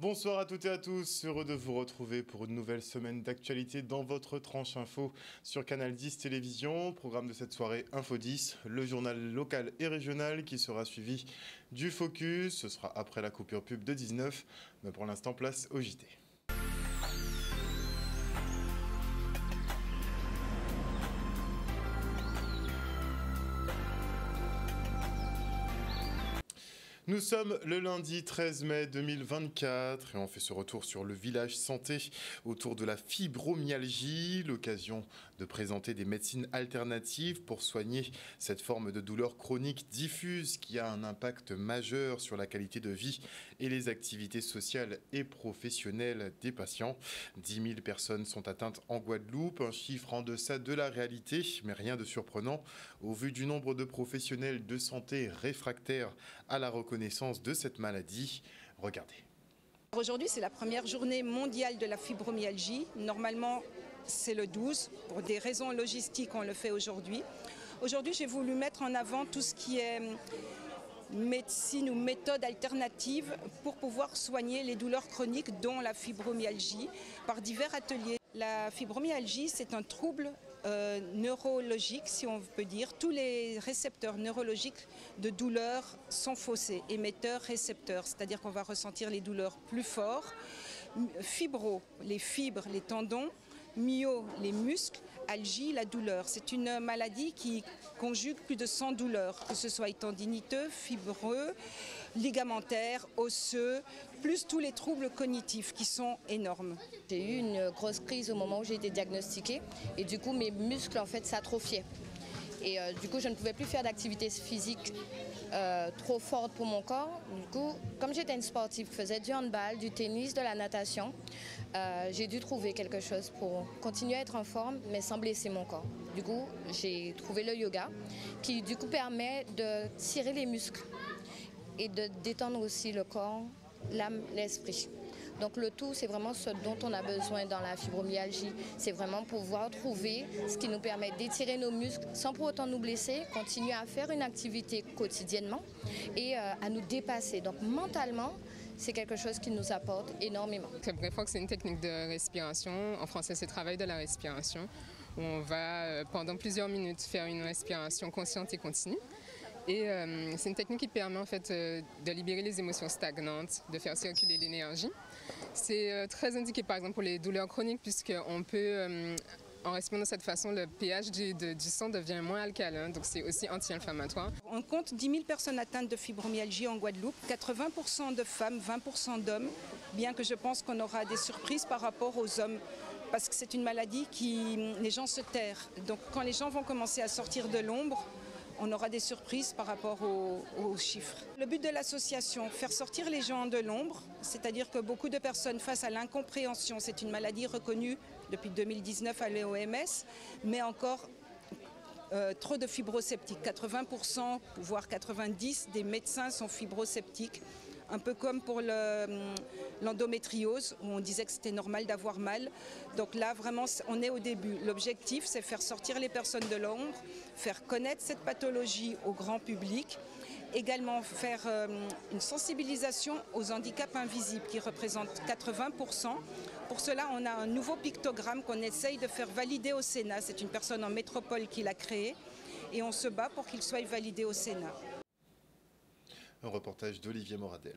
Bonsoir à toutes et à tous, heureux de vous retrouver pour une nouvelle semaine d'actualité dans votre tranche info sur Canal 10 Télévision. Programme de cette soirée Info 10, le journal local et régional qui sera suivi du Focus. Ce sera après la coupure pub de 19, mais pour l'instant place au JT. Nous sommes le lundi 13 mai 2024 et on fait ce retour sur le village santé autour de la fibromyalgie, l'occasion de présenter des médecines alternatives pour soigner cette forme de douleur chronique diffuse qui a un impact majeur sur la qualité de vie et les activités sociales et professionnelles des patients. 10 000 personnes sont atteintes en Guadeloupe, un chiffre en deçà de la réalité, mais rien de surprenant au vu du nombre de professionnels de santé réfractaires à la reconnaissance de cette maladie. Regardez. Aujourd'hui, c'est la première journée mondiale de la fibromyalgie. Normalement, c'est le 12. Pour des raisons logistiques, on le fait aujourd'hui. Aujourd'hui, j'ai voulu mettre en avant tout ce qui est médecine ou méthode alternative pour pouvoir soigner les douleurs chroniques, dont la fibromyalgie, par divers ateliers. La fibromyalgie, c'est un trouble neurologique, si on peut dire. Tous les récepteurs neurologiques de douleur sont faussés, émetteurs-récepteurs, c'est-à-dire qu'on va ressentir les douleurs plus fort. Fibro, les fibres, les tendons. Myo, les muscles. Algie, la douleur. C'est une maladie qui conjugue plus de 100 douleurs, que ce soit tendiniteux, fibreux, ligamentaires, osseux, plus tous les troubles cognitifs qui sont énormes. J'ai eu une grosse crise au moment où j'ai été diagnostiquée et du coup mes muscles en fait s'atrophiaient. Et du coup je ne pouvais plus faire d'activité physique trop forte pour mon corps. Du coup, comme j'étais une sportive qui faisait du handball, du tennis, de la natation, j'ai dû trouver quelque chose pour continuer à être en forme mais sans blesser mon corps. Du coup, j'ai trouvé le yoga qui du coup permet de tirer les muscles et de détendre aussi le corps, l'âme, l'esprit. Donc le tout, c'est vraiment ce dont on a besoin dans la fibromyalgie. C'est vraiment pouvoir trouver ce qui nous permet d'étirer nos muscles sans pour autant nous blesser, continuer à faire une activité quotidiennement et à nous dépasser. Donc mentalement, c'est quelque chose qui nous apporte énormément. Le Breathwork, c'est une technique de respiration. En français, c'est travail de la respiration. Où on va, pendant plusieurs minutes, faire une respiration consciente et continue. Et c'est une technique qui permet en fait de libérer les émotions stagnantes, de faire circuler l'énergie. C'est très indiqué par exemple pour les douleurs chroniques puisqu'on peut, en respirant de cette façon, le pH du sang devient moins alcalin, donc c'est aussi anti-inflammatoire. On compte 10 000 personnes atteintes de fibromyalgie en Guadeloupe, 80% de femmes, 20% d'hommes, bien que je pense qu'on aura des surprises par rapport aux hommes. Parce que c'est une maladie qui les gens se terrent. Donc quand les gens vont commencer à sortir de l'ombre, on aura des surprises par rapport aux chiffres. Le but de l'association, faire sortir les gens de l'ombre, c'est-à-dire que beaucoup de personnes face à l'incompréhension, c'est une maladie reconnue depuis 2019 à l'OMS, mais encore trop de fibrosceptiques. 80%, voire 90% des médecins sont fibrosceptiques. Un peu comme pour l'endométriose, où on disait que c'était normal d'avoir mal. Donc là, vraiment, on est au début. L'objectif, c'est faire sortir les personnes de l'ombre, faire connaître cette pathologie au grand public, également faire une sensibilisation aux handicaps invisibles qui représentent 80%. Pour cela, on a un nouveau pictogramme qu'on essaye de faire valider au Sénat. C'est une personne en métropole qui l'a créé et on se bat pour qu'il soit validé au Sénat. Un reportage d'Olivier Moradel.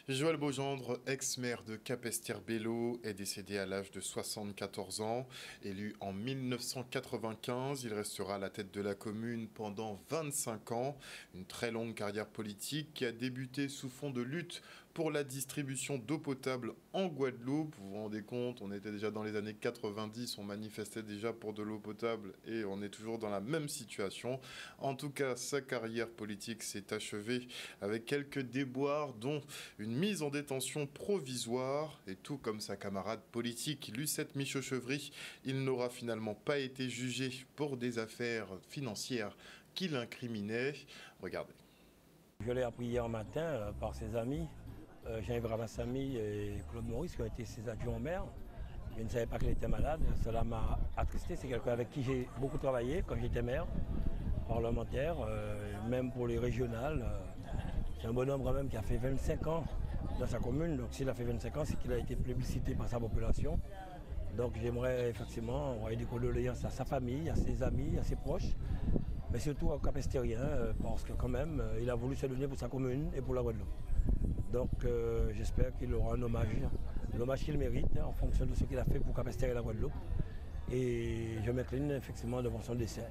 Joël Beaugendre, ex-maire de Capesterre-Belle-Eau, est décédé à l'âge de 74 ans. Élu en 1995, il restera à la tête de la commune pendant 25 ans. Une très longue carrière politique qui a débuté sous fond de lutte pour la distribution d'eau potable en Guadeloupe. Vous vous rendez compte, on était déjà dans les années 90, on manifestait déjà pour de l'eau potable et on est toujours dans la même situation. En tout cas, sa carrière politique s'est achevée avec quelques déboires, dont une mise en détention provisoire. Et tout comme sa camarade politique, Lucette Michaud-Chevry, il n'aura finalement pas été jugé pour des affaires financières qui l'incriminaient. Regardez. Je l'ai appris hier matin par ses amis. Jean-Yves Ramassamy et Claude Maurice qui ont été ses adjoints au maire. Je ne savais pas qu'il était malade. Cela m'a attristé. C'est quelqu'un avec qui j'ai beaucoup travaillé quand j'étais maire, parlementaire, même pour les régionales. C'est un bonhomme quand même qui a fait 25 ans dans sa commune. Donc s'il a fait 25 ans, c'est qu'il a été plébiscité par sa population. Donc j'aimerais effectivement envoyer des condoléances à sa famille, à ses amis, à ses proches, mais surtout aux Capestériens, parce que quand même, il a voulu se donner pour sa commune et pour la Guadeloupe. Donc j'espère qu'il aura un hommage, l'hommage qu'il mérite en fonction de ce qu'il a fait pour Capestère et la Guadeloupe. Et je m'incline effectivement devant son décès.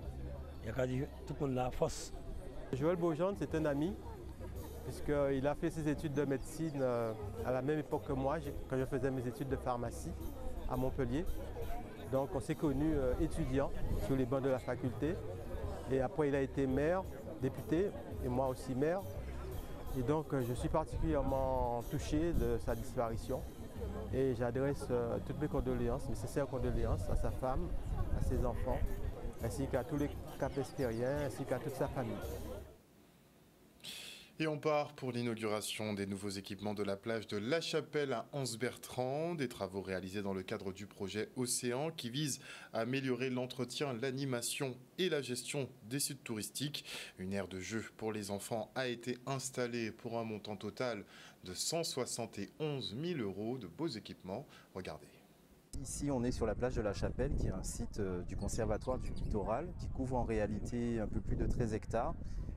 Il y a qu'à dire, tout le monde a force. Joël Beaugendre, c'est un ami, puisqu'il a fait ses études de médecine à la même époque que moi, quand je faisais mes études de pharmacie à Montpellier. Donc on s'est connus étudiants sur les bancs de la faculté. Et après il a été maire, député, et moi aussi maire. Et donc je suis particulièrement touché de sa disparition. Et j'adresse toutes mes condoléances, mes sincères condoléances à sa femme, à ses enfants, ainsi qu'à tous les Capestériens, ainsi qu'à toute sa famille. Et on part pour l'inauguration des nouveaux équipements de la plage de La Chapelle à Anse-Bertrand, des travaux réalisés dans le cadre du projet Océan qui vise à améliorer l'entretien, l'animation et la gestion des sites touristiques. Une aire de jeu pour les enfants a été installée pour un montant total de 171 000 € de beaux équipements. Regardez. Ici, on est sur la plage de La Chapelle, qui est un site du Conservatoire du littoral, qui couvre en réalité un peu plus de 13 hectares.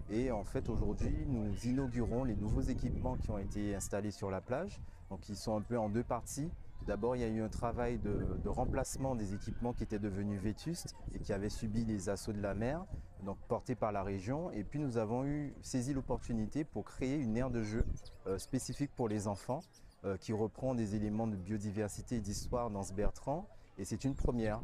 Et en fait, aujourd'hui, nous inaugurons les nouveaux équipements qui ont été installés sur la plage. Donc, ils sont un peu en deux parties. D'abord, il y a eu un travail de remplacement des équipements qui étaient devenus vétustes et qui avaient subi les assauts de la mer, donc portés par la région. Et puis, nous avons saisi l'opportunité pour créer une aire de jeu spécifique pour les enfants, qui reprend des éléments de biodiversité et d'histoire dans Anse-Bertrand. Et c'est une première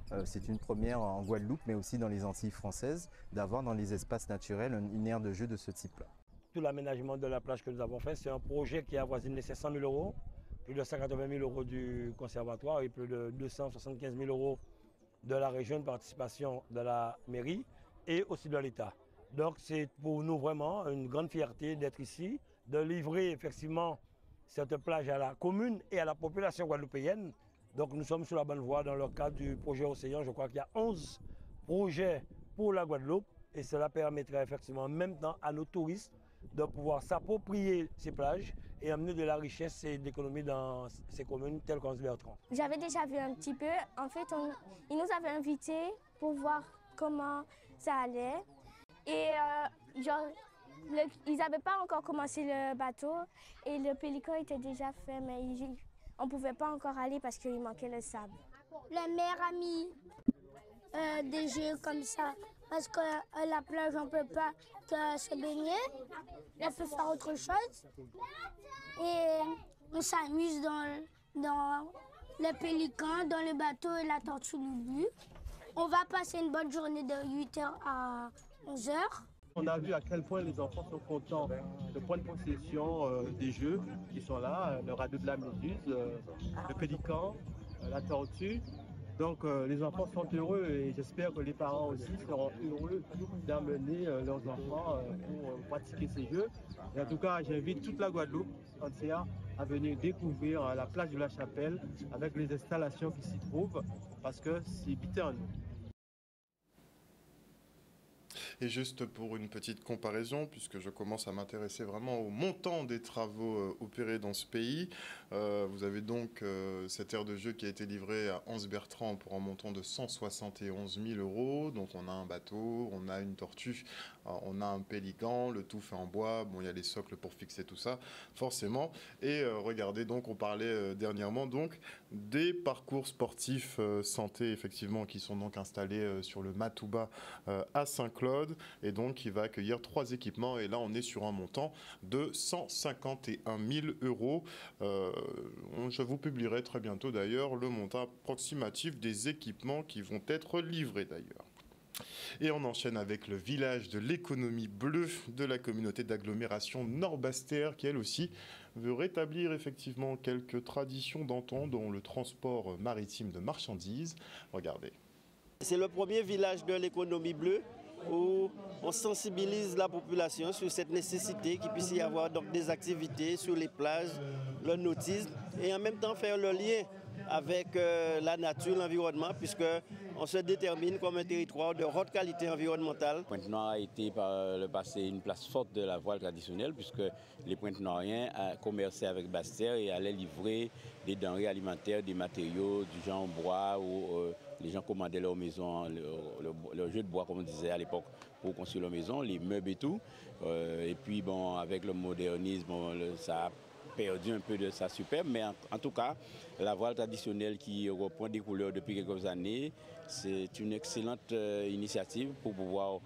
en Guadeloupe, mais aussi dans les Antilles françaises, d'avoir dans les espaces naturels une aire de jeu de ce type-là. Tout l'aménagement de la plage que nous avons fait, c'est un projet qui avoisine les 700 000 €, plus de 180 000 € du conservatoire et plus de 275 000 € de la région de participation de la mairie et aussi de l'État. Donc c'est pour nous vraiment une grande fierté d'être ici, de livrer effectivement cette plage à la commune et à la population guadeloupéenne. Donc nous sommes sur la bonne voie dans le cadre du projet Océan. Je crois qu'il y a 11 projets pour la Guadeloupe et cela permettrait effectivement en même temps à nos touristes de pouvoir s'approprier ces plages et amener de la richesse et de l'économie dans ces communes telles qu'Anse-Bertrand. J'avais déjà vu un petit peu. En fait, ils nous avaient invités pour voir comment ça allait. Et ils n'avaient pas encore commencé le bateau et le pélican était déjà fait, mais on ne pouvait pas encore aller parce qu'il manquait le sable. La mer a mis des jeux comme ça parce qu'à la plage, on ne peut pas se baigner. On peut faire autre chose. Et on s'amuse dans le pélican, dans le bateau et la tortue Loulou. On va passer une bonne journée de 8h à 11h. On a vu à quel point les enfants sont contents de prendre possession des jeux qui sont là, le radeau de la méduse, le pélican, la tortue. Donc les enfants sont heureux et j'espère que les parents aussi seront heureux d'amener leurs enfants pour pratiquer ces jeux. Et en tout cas, j'invite toute la Guadeloupe entière à venir découvrir la plage de La Chapelle avec les installations qui s'y trouvent parce que c'est biterne. Et juste pour une petite comparaison, puisque je commence à m'intéresser vraiment au montant des travaux opérés dans ce pays, vous avez donc cette aire de jeu qui a été livrée à Anse-Bertrand pour un montant de 171 000 €. Donc on a un bateau, on a une tortue, on a un pélican, le tout fait en bois. Bon, il y a les socles pour fixer tout ça, forcément. Et regardez, donc on parlait dernièrement donc des parcours sportifs santé, effectivement, qui sont donc installés sur le Matouba à Saint-Claude. Et donc, il va accueillir 3 équipements. Et là, on est sur un montant de 151 000 €. Je vous publierai très bientôt, d'ailleurs, le montant approximatif des équipements qui vont être livrés, d'ailleurs. Et on enchaîne avec le village de l'économie bleue de la communauté d'agglomération Nord-Bastère qui, elle aussi, veut rétablir effectivement quelques traditions d'antan dans le transport maritime de marchandises. Regardez. C'est le premier village de l'économie bleue où on sensibilise la population sur cette nécessité qu'il puisse y avoir donc des activités sur les plages, le nautisme et en même temps faire le lien avec la nature, l'environnement, puisqu'on se détermine comme un territoire de haute qualité environnementale. Pointe-Noire a été par le passé une place forte de la voile traditionnelle, puisque les Pointe-Noiriens commerçaient avec Basse-Terre et allaient livrer des denrées alimentaires, des matériaux du genre bois, où les gens commandaient leur maison, leur jeu de bois, comme on disait à l'époque, pour construire leur maison, les meubles et tout. Et puis, bon, avec le modernisme, ça a perdu un peu de sa superbe, mais en tout cas, la voile traditionnelle qui reprend des couleurs depuis quelques années, c'est une excellente initiative pour pouvoir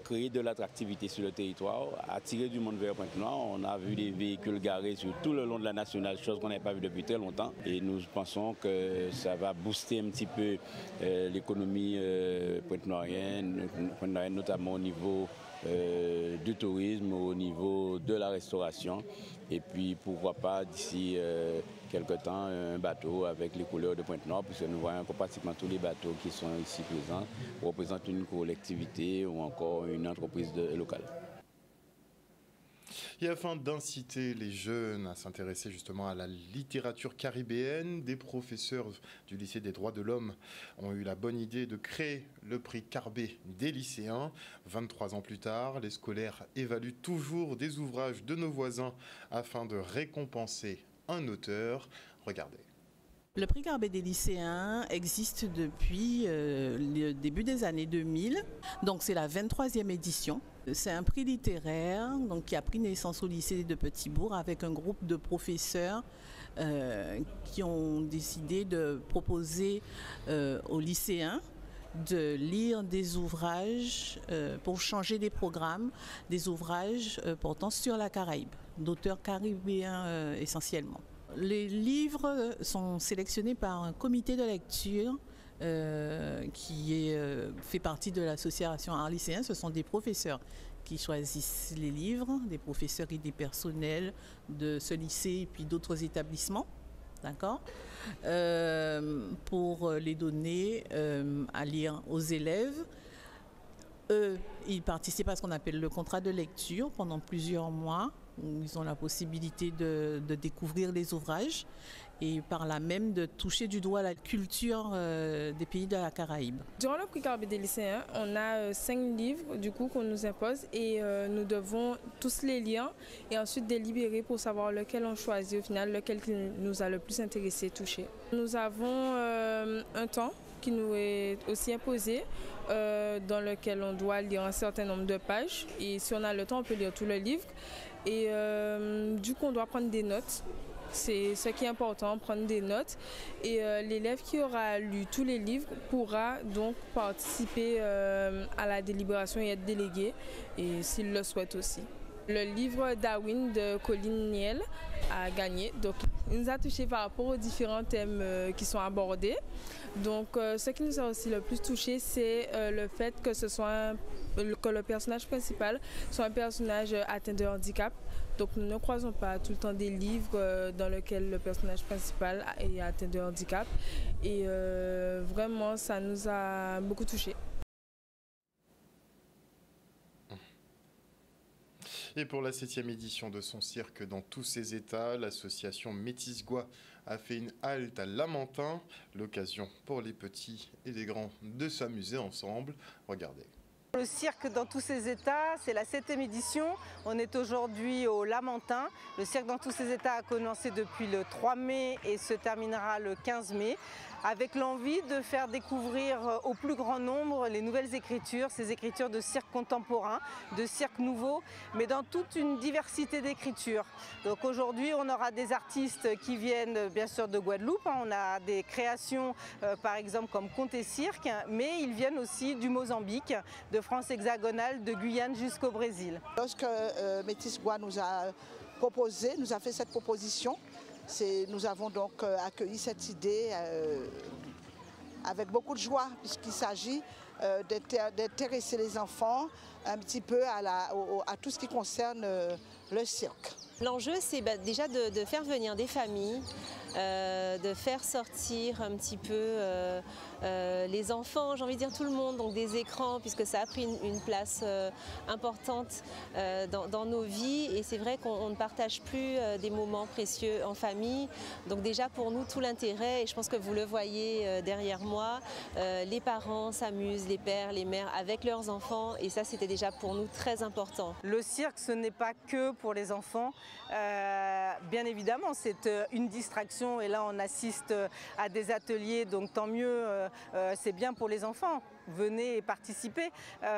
créer de l'attractivité sur le territoire, attirer du monde vers Pointe-Noire. On a vu des véhicules garés sur tout le long de la nationale, chose qu'on n'avait pas vue depuis très longtemps. Et nous pensons que ça va booster un petit peu l'économie pointe-noirienne, notamment au niveau du tourisme, au niveau de la restauration. Et puis pourquoi pas d'ici quelque temps un bateau avec les couleurs de Pointe-Noire, puisque nous voyons que pratiquement tous les bateaux qui sont ici présents représentent une collectivité ou encore une entreprise locale. Et afin d'inciter les jeunes à s'intéresser justement à la littérature caribéenne, des professeurs du lycée des droits de l'homme ont eu la bonne idée de créer le prix Carbet des lycéens. 23 ans plus tard, les scolaires évaluent toujours des ouvrages de nos voisins afin de récompenser un auteur. Regardez. Le prix Carbet des lycéens existe depuis le début des années 2000, donc c'est la 23e édition. C'est un prix littéraire donc, qui a pris naissance au lycée de Petit-Bourg avec un groupe de professeurs qui ont décidé de proposer aux lycéens de lire des ouvrages pour changer des programmes, des ouvrages portant sur la Caraïbe, d'auteurs caribéens essentiellement. Les livres sont sélectionnés par un comité de lecture qui fait partie de l'association Art lycéen. Ce sont des professeurs qui choisissent les livres, des professeurs et des personnels de ce lycée et puis d'autres établissements, d'accord, pour les donner à lire aux élèves. Eux, ils participent à ce qu'on appelle le contrat de lecture pendant plusieurs mois, où ils ont la possibilité de découvrir les ouvrages et par là même de toucher du doigt la culture des pays de la Caraïbe. Durant le prix Carbet des lycéens, on a 5 livres du coup qu'on nous impose et nous devons tous les lire et ensuite délibérer pour savoir lequel on choisit au final, lequel qui nous a le plus intéressé, touché. Nous avons un temps qui nous est aussi imposé, dans lequel on doit lire un certain nombre de pages et si on a le temps on peut lire tout le livre et du coup on doit prendre des notes. C'est ce qui est important, prendre des notes. Et l'élève qui aura lu tous les livres pourra donc participer à la délibération et être délégué, et s'il le souhaite aussi. Le livre Darwin de Colin Niel a gagné. Donc, il nous a touché par rapport aux différents thèmes qui sont abordés. Donc, ce qui nous a aussi le plus touché, c'est le fait que que le personnage principal soit un personnage atteint de handicap. Donc nous ne croisons pas tout le temps des livres dans lesquels le personnage principal est atteint de handicap. Et vraiment, ça nous a beaucoup touchés. Et pour la 7e édition de son cirque dans tous ses états, l'association Métis-Gua a fait une halte à Lamentin. L'occasion pour les petits et les grands de s'amuser ensemble. Regardez. Le cirque dans tous ses états, c'est la 7e édition. On est aujourd'hui au Lamentin. Le cirque dans tous ses états a commencé depuis le 3 mai et se terminera le 15 mai. Avec l'envie de faire découvrir au plus grand nombre les nouvelles écritures, ces écritures de cirque contemporain, de cirque nouveau, mais dans toute une diversité d'écritures. Donc aujourd'hui, on aura des artistes qui viennent bien sûr de Guadeloupe, on a des créations par exemple comme Conte et Cirque, mais ils viennent aussi du Mozambique, de France hexagonale, de Guyane jusqu'au Brésil. Lorsque Métis-Gua nous a fait cette proposition, nous avons donc accueilli cette idée avec beaucoup de joie, puisqu'il s'agit d'intéresser les enfants un petit peu à tout ce qui concerne le cirque. L'enjeu, c'est déjà de faire venir des familles de faire sortir un petit peu les enfants, j'ai envie de dire tout le monde, donc des écrans, puisque ça a pris une place importante dans nos vies. Et c'est vrai qu'on ne partage plus des moments précieux en famille. Donc déjà pour nous, tout l'intérêt, et je pense que vous le voyez derrière moi, les parents s'amusent, les pères, les mères, avec leurs enfants. Et ça, c'était déjà pour nous très important. Le cirque, ce n'est pas que pour les enfants. Bien évidemment, c'est une distraction. Et là, on assiste à des ateliers, donc tant mieux, c'est bien pour les enfants. Venez et participez.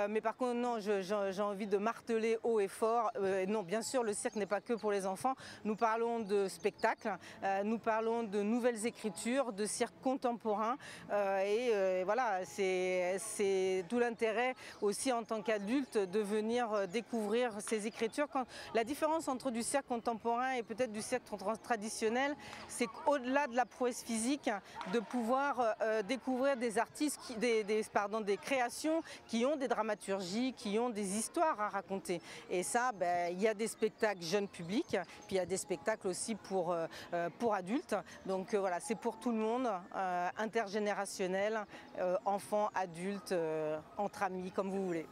Mais par contre, non, j'ai envie de marteler haut et fort. Non, bien sûr, le cirque n'est pas que pour les enfants. Nous parlons de spectacles, nous parlons de nouvelles écritures, de cirque contemporain. Et voilà, c'est tout l'intérêt aussi en tant qu'adulte de venir découvrir ces écritures. La différence entre du cirque contemporain et peut-être du cirque traditionnel, c'est qu'au-delà de la prouesse physique, de pouvoir découvrir des artistes, des créations qui ont des dramaturgies, qui ont des histoires à raconter. Et ça, il y a des spectacles jeunes publics, puis il y a des spectacles aussi pour adultes. Donc voilà, c'est pour tout le monde, intergénérationnel, enfants, adultes, entre amis, comme vous voulez.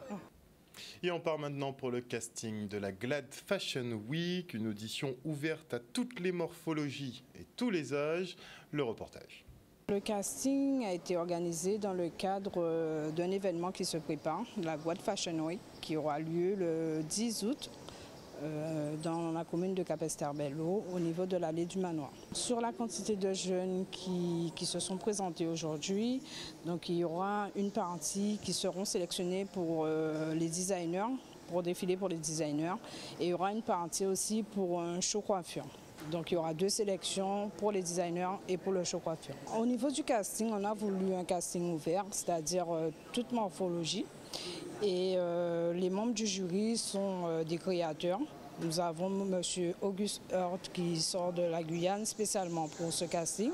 Et on part maintenant pour le casting de la GLAD Fashion Week, une audition ouverte à toutes les morphologies et tous les âges. Le reportage. Le casting a été organisé dans le cadre d'un événement qui se prépare, la GLAD Fashion Week, qui aura lieu le 10 août dans la commune de Capesterre-Belle-Eau, au niveau de l'allée du Manoir. Sur la quantité de jeunes qui se sont présentés aujourd'hui, donc il y aura une partie qui seront sélectionnés pour les designers, pour défiler pour les designers, et il y aura une partie aussi pour un show coiffure. Donc il y aura 2 sélections pour les designers et pour le show coiffure. Au niveau du casting, on a voulu un casting ouvert, c'est-à-dire toute morphologie. Et les membres du jury sont des créateurs. Nous avons M. Auguste Hurt qui sort de la Guyane spécialement pour ce casting.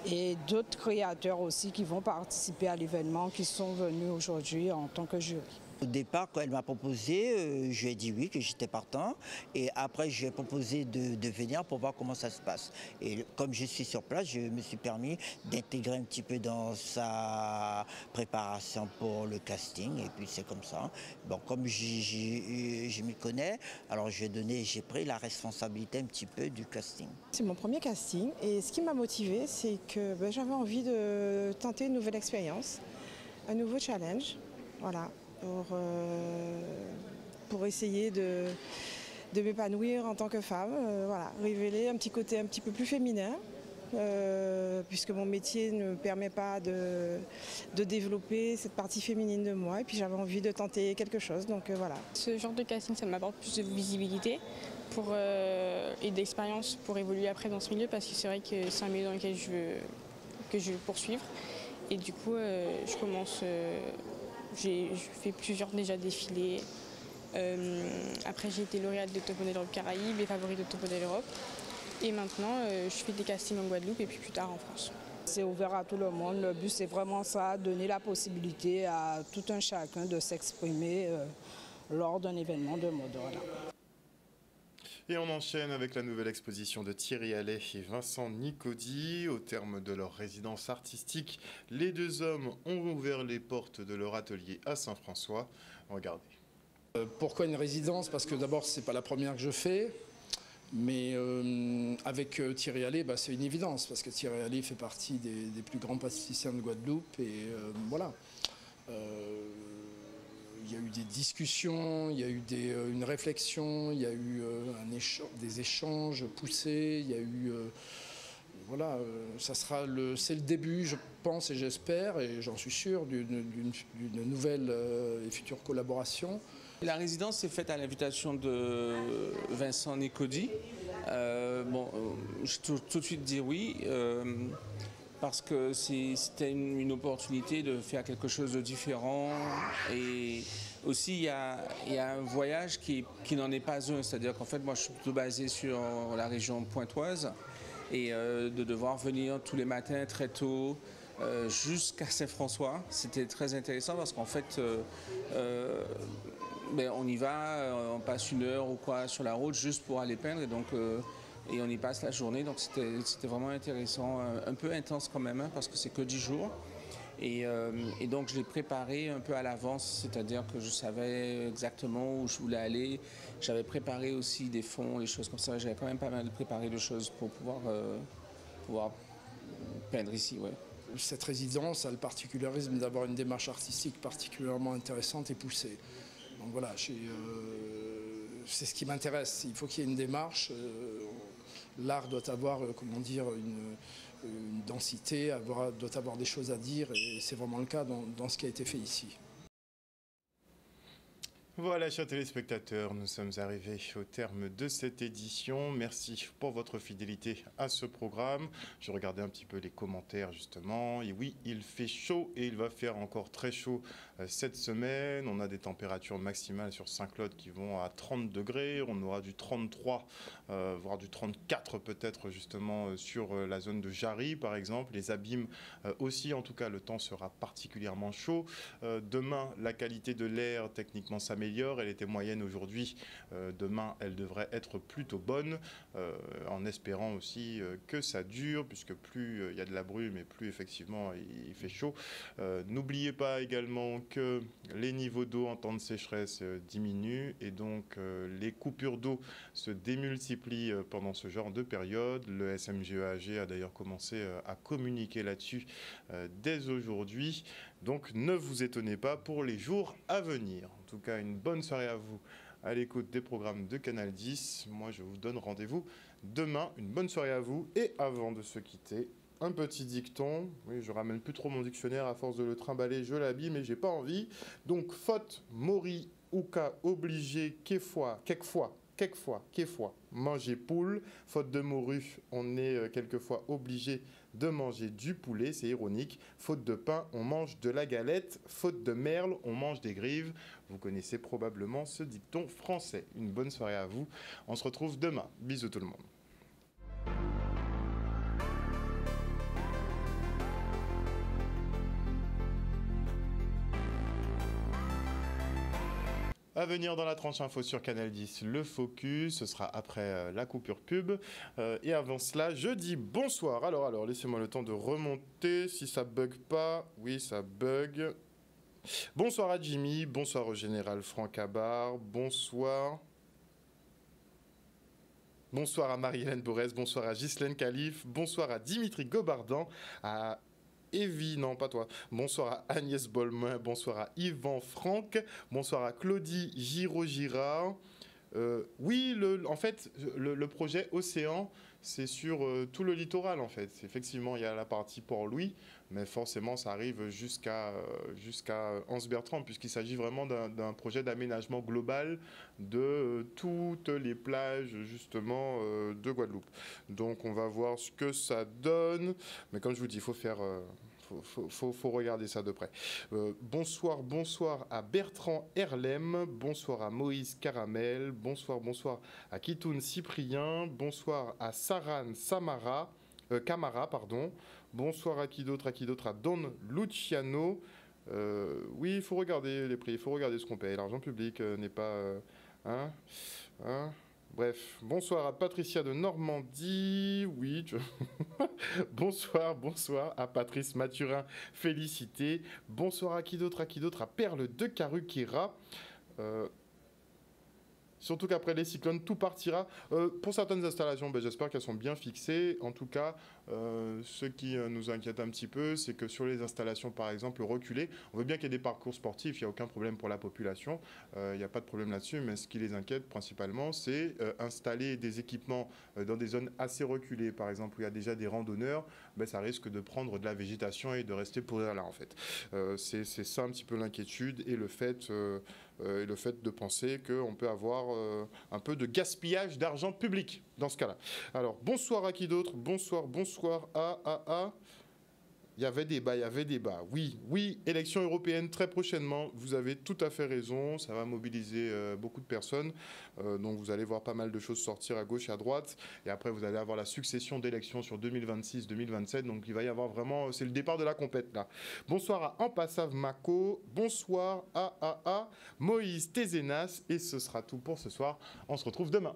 Et d'autres créateurs aussi qui vont participer à l'événement, qui sont venus aujourd'hui en tant que jury. Au départ, quand elle m'a proposé, je lui ai dit oui, que j'étais partant. Et après, je lui ai proposé de venir pour voir comment ça se passe. Et comme je suis sur place, je me suis permis d'intégrer un petit peu dans sa préparation pour le casting. Et puis c'est comme ça. Bon, comme je m'y connais, alors j'ai pris la responsabilité un petit peu du casting. C'est mon premier casting. Et ce qui m'a motivée, c'est que j'avais envie de tenter une nouvelle expérience, un nouveau challenge. Voilà. Pour essayer de m'épanouir en tant que femme, voilà, révéler un petit côté un petit peu plus féminin, puisque mon métier ne me permet pas de développer cette partie féminine de moi, et puis j'avais envie de tenter quelque chose, donc voilà. Ce genre de casting, ça m'apporte plus de visibilité et d'expérience pour évoluer après dans ce milieu, parce que c'est vrai que c'est un milieu dans lequel je veux poursuivre, et du coup je commence... J'ai fait plusieurs déjà défilés. Après, j'ai été lauréate de Top Model Europe Caraïbes et favorite de Top Model Europe. Et maintenant, je fais des castings en Guadeloupe et puis plus tard en France. C'est ouvert à tout le monde. Le but, c'est vraiment ça, donner la possibilité à tout un chacun de s'exprimer lors d'un événement de mode. Voilà. Et on enchaîne avec la nouvelle exposition de Thierry Allais et Vincent Nicodi. Au terme de leur résidence artistique, les 2 hommes ont ouvert les portes de leur atelier à Saint-François. Regardez. Pourquoi une résidence? Parce que d'abord, ce n'est pas la première que je fais. Mais avec Thierry Allais, c'est une évidence. Parce que Thierry Allais fait partie des plus grands plasticiens de Guadeloupe. Et voilà. Il y a eu des discussions, il y a eu une réflexion, il y a eu des échanges poussés, il y a eu... voilà, c'est le début, je pense et j'espère, et j'en suis sûr, d'une nouvelle et future collaboration. La résidence s'est faite à l'invitation de Vincent Nicodi. Je peux tout de suite dire oui. Parce que c'était une opportunité de faire quelque chose de différent. Et aussi, il y a un voyage qui n'en est pas un. C'est-à-dire qu'en fait, moi, je suis plutôt basé sur la région pointoise. Et de devoir venir tous les matins très tôt jusqu'à Saint-François, c'était très intéressant parce qu'en fait, on y va, on passe 1 heure ou quoi sur la route juste pour aller peindre. Et donc, et on y passe la journée, donc c'était vraiment intéressant, un peu intense quand même, hein, parce que c'est que 10 jours. Et donc je l'ai préparé un peu à l'avance, c'est-à-dire que je savais exactement où je voulais aller. J'avais préparé aussi des fonds, des choses comme ça. J'avais quand même pas mal préparé de choses pour pouvoir peindre ici. Ouais. Cette résidence a le particularisme d'avoir une démarche artistique particulièrement intéressante et poussée. Donc voilà, c'est ce qui m'intéresse. Il faut qu'il y ait une démarche. L'art doit avoir, comment dire, une densité, doit avoir des choses à dire, et c'est vraiment le cas dans ce qui a été fait ici. Voilà, chers téléspectateurs, nous sommes arrivés au terme de cette édition. Merci pour votre fidélité à ce programme. Je regardais un petit peu les commentaires justement. Et oui, il fait chaud et il va faire encore très chaud cette semaine. On a des températures maximales sur Saint-Claude qui vont à 30 degrés. On aura du 33, voire du 34 peut-être justement sur la zone de Jarry par exemple. Les Abîmes aussi, en tout cas, le temps sera particulièrement chaud. Demain, la qualité de l'air techniquement s'améliore. Elle était moyenne aujourd'hui. Demain, elle devrait être plutôt bonne, en espérant aussi que ça dure, puisque plus il y a de la brume et plus effectivement il fait chaud. N'oubliez pas également que les niveaux d'eau en temps de sécheresse diminuent et donc les coupures d'eau se démultiplient pendant ce genre de période. Le SMGEAG a d'ailleurs commencé à communiquer là-dessus dès aujourd'hui. Donc ne vous étonnez pas pour les jours à venir. En tout cas, une bonne soirée à vous à l'écoute des programmes de Canal 10. Moi, je vous donne rendez-vous demain. Une bonne soirée à vous. Et avant de se quitter, un petit dicton. Oui, je ramène plus trop mon dictionnaire à force de le trimballer. Je l'habille, mais j'ai pas envie. Donc, faute, mori, ou cas, obligé, quelquefois, manger poule. Faute de morue, on est quelquefois obligé de manger du poulet, c'est ironique. Faute de pain, on mange de la galette. Faute de merle, on mange des grives. Vous connaissez probablement ce dicton français. Une bonne soirée à vous. On se retrouve demain. Bisous tout le monde. À venir dans la tranche info sur Canal 10, le focus, ce sera après la coupure pub. Et avant cela, je dis bonsoir. Alors, laissez-moi le temps de remonter, si ça bug pas. Oui, ça bug. Bonsoir à Jimmy, bonsoir au général Franck Abar, bonsoir. Bonsoir à Marie-Hélène Borès, bonsoir à Ghislaine Khalif, bonsoir à Dimitri Gobardan, à Evie, non pas toi. Bonsoir à Agnès Bolmin, bonsoir à Yvan Franck, bonsoir à Claudie Giraud-Girard. Oui, en fait, le projet Océan, c'est sur tout le littoral en fait. Effectivement, il y a la partie Port-Louis, mais forcément, ça arrive jusqu'à Anse-Bertrand, puisqu'il s'agit vraiment d'un projet d'aménagement global de toutes les plages justement de Guadeloupe. Donc, on va voir ce que ça donne. Mais comme je vous dis, il faut faire... Faut regarder ça de près. Bonsoir à Bertrand Herlem, bonsoir à Moïse Caramel, bonsoir à Kitoun Cyprien, bonsoir à Saran Camara, bonsoir à qui d'autre, à Don Luciano. Oui, il faut regarder les prix, il faut regarder ce qu'on paye. L'argent public n'est pas... Bref, bonsoir à Patricia de Normandie, oui, bonsoir à Patrice Mathurin, félicité, bonsoir à qui d'autre, à Perle de Caruquera, surtout qu'après les cyclones, tout partira. Pour certaines installations, j'espère qu'elles sont bien fixées. En tout cas, ce qui nous inquiète un petit peu, c'est que sur les installations, par exemple, reculées, on veut bien qu'il y ait des parcours sportifs, il n'y a aucun problème pour la population, il n'y a pas de problème là-dessus, mais ce qui les inquiète principalement, c'est installer des équipements dans des zones assez reculées, par exemple, où il y a déjà des randonneurs, ça risque de prendre de la végétation et de rester pourrir là, en fait. C'est ça un petit peu l'inquiétude et le fait de penser qu'on peut avoir un peu de gaspillage d'argent public dans ce cas-là. Alors, bonsoir à qui d'autre? Bonsoir à... Il y avait débat. Oui, élection européenne très prochainement. Vous avez tout à fait raison. Ça va mobiliser beaucoup de personnes. Donc vous allez voir pas mal de choses sortir à gauche et à droite. Et après, vous allez avoir la succession d'élections sur 2026-2027. Donc il va y avoir vraiment... C'est le départ de la compète, là. Bonsoir à Ampassav Mako. Bonsoir à Moïse Tézénas. Et ce sera tout pour ce soir. On se retrouve demain.